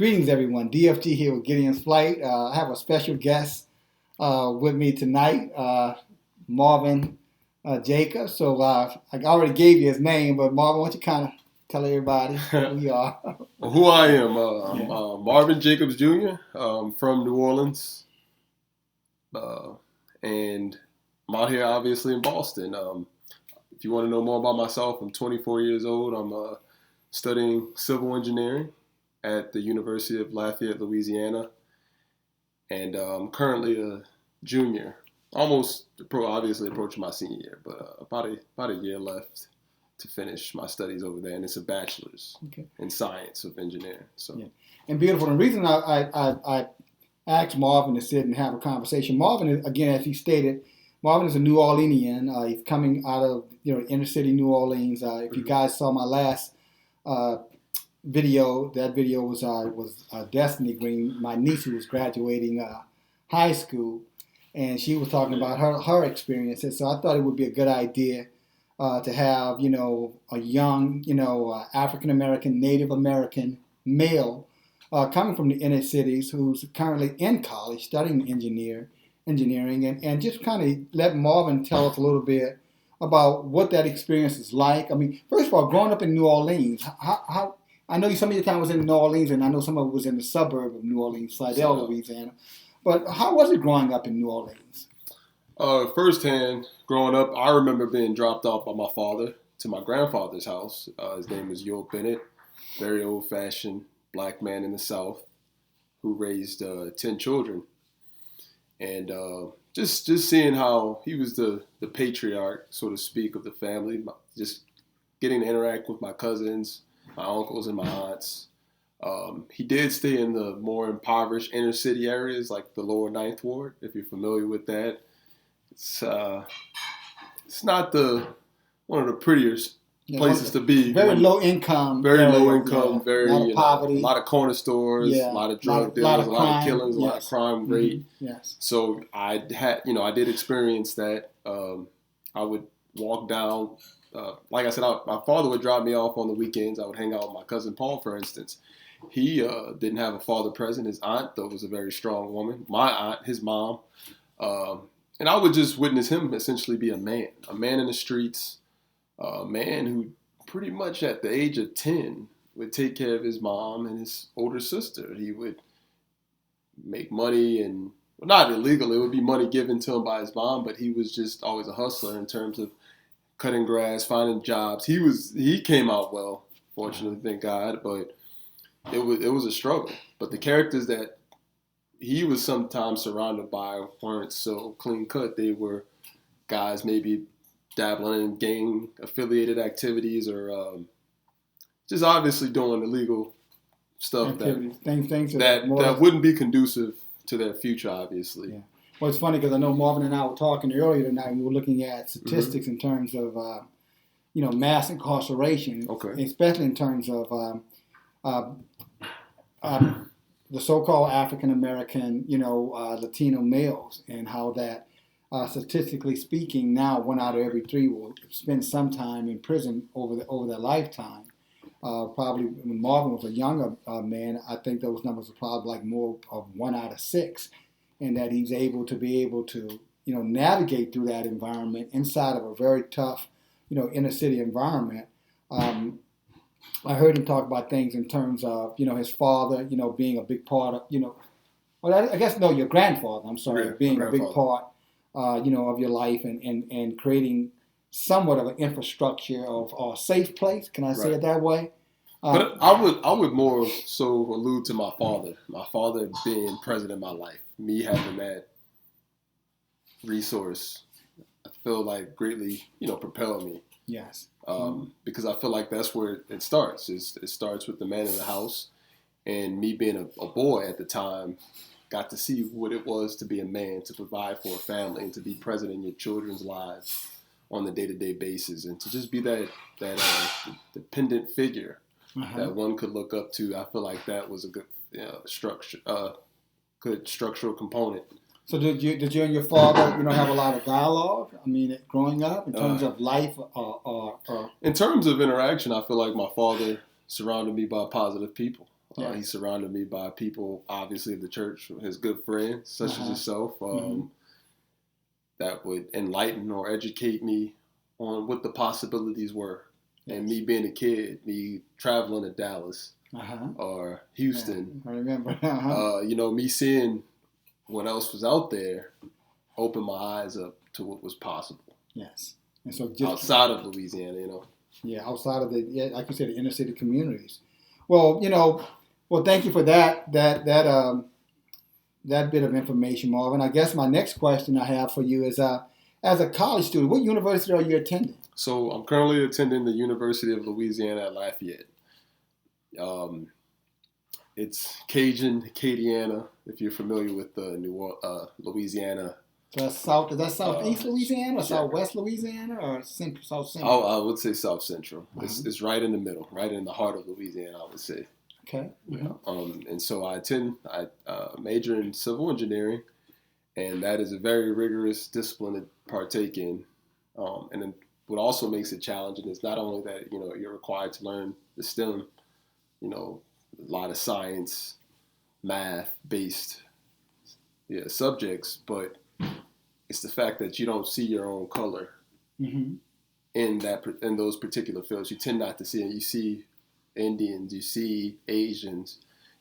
Greetings, everyone. DFG here with Gideonsflight. I have a special guest with me tonight, Marvin Jacobs. So I already gave you his name, but Marvin, why don't you kind of tell everybody who you are? Well, who I am? I'm Marvin Jacobs Jr. From New Orleans, and I'm out here obviously in Boston. If you want to know more about myself, I'm 24 years old. I'm studying civil engineering at the University of Lafayette, Louisiana, and I'm currently a junior, obviously approaching my senior year, but about a year left to finish my studies over there, and it's a bachelor's in science of engineering. So, yeah. And beautiful. And the reason I asked Marvin to sit and have a conversation, Marvin is, again, as he stated, Marvin is a New Orleanian. He's coming out of inner city New Orleans. If you guys saw my last video, that video was Destiny Green, my niece who was graduating high school, and she was talking about her experiences. So I thought it would be a good idea to have a young African American, Native American male coming from the inner cities who's currently in college studying engineering, and just kind of let Marvin tell us a little bit about what that experience is like. I mean, first of all, growing up in New Orleans, how I know some of your time was in New Orleans, and I know some of it was in the suburb of New Orleans, Slidell, Louisiana. But how was it growing up in New Orleans? Firsthand, growing up, I remember being dropped off by my father to my grandfather's house. His name was Yule Bennett, very old-fashioned black man in the South who raised 10 children. And just seeing how he was the patriarch, so to speak, of the family, just getting to interact with my cousins, my uncles and my aunts. He did stay in the more impoverished inner city areas like the lower Ninth Ward, if you're familiar with that. It's not one of the prettiest places to be. Very low income. Very low income. Very a lot of poverty. A lot of corner stores. A lot of drug dealers. A lot of killings. A lot of crime rate. Yes. So I did experience that. I would walk down. Like I said, my father would drop me off on the weekends. I would hang out with my cousin Paul, for instance. He didn't have a father present. His aunt, though, was a very strong woman. My aunt, his mom. And I would just witness him essentially be a man in the streets, a man who pretty much at the age of 10 would take care of his mom and his older sister. He would make money, and not illegal. It would be money given to him by his mom, but he was just always a hustler in terms of cutting grass, finding jobs. He came out well, fortunately, thank God, but it was a struggle. But the characters that he was sometimes surrounded by weren't so clean cut. They were guys maybe dabbling in gang affiliated activities or just obviously doing illegal stuff that wouldn't be conducive to their future, obviously. Yeah. Well, it's funny because I know Marvin and I were talking earlier tonight, and we were looking at statistics in terms of, mass incarceration, especially in terms of the so-called African American, Latino males, and how that, statistically speaking, now 1 out of every 3 will spend some time in prison over their lifetime. Probably when Marvin was a younger man, I think those numbers are probably like more of 1 out of 6. And that he's able to navigate through that environment inside of a very tough, inner city environment. I heard him talk about things in terms of, his father, being a big part of, your grandfather, I'm sorry, being a big part, of your life and creating somewhat of an infrastructure of a safe place. Can I say it that way? But I would more so allude to my father. My father being present in my life. Me having that resource, I feel like greatly, propelled me. Yes. Because I feel like that's where it starts. It starts with the man in the house, and me being a boy at the time, got to see what it was to be a man, to provide for a family, and to be present in your children's lives on the day-to-day basis, and to just be that dependent figure that one could look up to. I feel like that was a good good structural component. So did you and your father, have a lot of dialogue? I mean, growing up in terms of life, in terms of interaction, I feel like my father surrounded me by positive people. Yes. He surrounded me by people, obviously, of the church, his good friends, such as yourself, that would enlighten or educate me on what the possibilities were. Yes. And me being a kid, me traveling to Dallas or Houston. Yeah, I remember. Me seeing what else was out there opened my eyes up to what was possible. Yes. And so just outside of Louisiana, Yeah, outside of like you said, the inner city communities. Well, thank you for that bit of information, Marvin. I guess my next question I have for you is, as a college student, what university are you attending? So I'm currently attending the University of Louisiana at Lafayette. It's Acadiana, if you're familiar with the Louisiana. So that's is that southeast Louisiana or southwest Louisiana or south central? I would say south central. It's right in the middle, right in the heart of Louisiana, I would say. Okay. Yeah. And so I major in civil engineering, and that is a very rigorous discipline to partake in. And then what also makes it challenging is not only that, you're required to learn the STEM, a lot of science, math-based subjects, but it's the fact that you don't see your own color in those particular fields. You tend not to see it. You see Indians, you see Asians,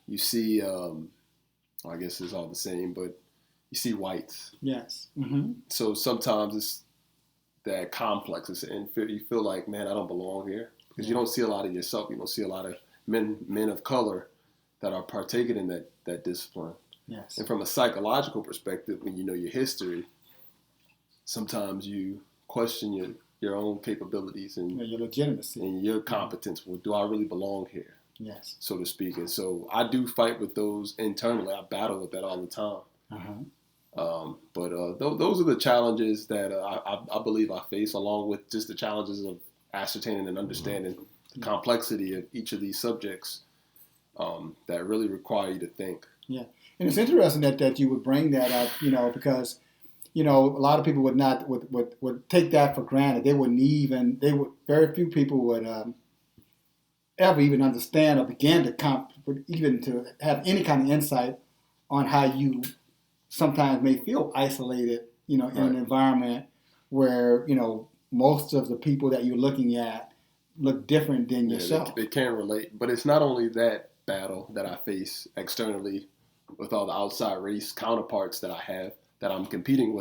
you see, I guess it's all the same, but you see whites. Yes. So sometimes it's that complex, and you feel like, man, I don't belong here, because you don't see a lot of yourself. You don't see a lot of men of color that are partaking in that discipline. Yes. And from a psychological perspective, when you know your history, sometimes you question your own capabilities and your legitimacy and your competence. Well, do I really belong here? Yes. So to speak. And so I do fight with those internally. I battle with that all the time. But those are the challenges that I believe I face, along with just the challenges of ascertaining and understanding the complexity of each of these subjects that really require you to think. Yeah. And it's interesting that you would bring that up, because, a lot of people would take that for granted. Very few people would ever even understand or begin to even to have any kind of insight on how you sometimes may feel isolated, in an environment where, most of the people that you're looking at look different than yourself. They can't relate. But it's not only that battle that I face externally with all the outside race counterparts that I have, that I'm competing with.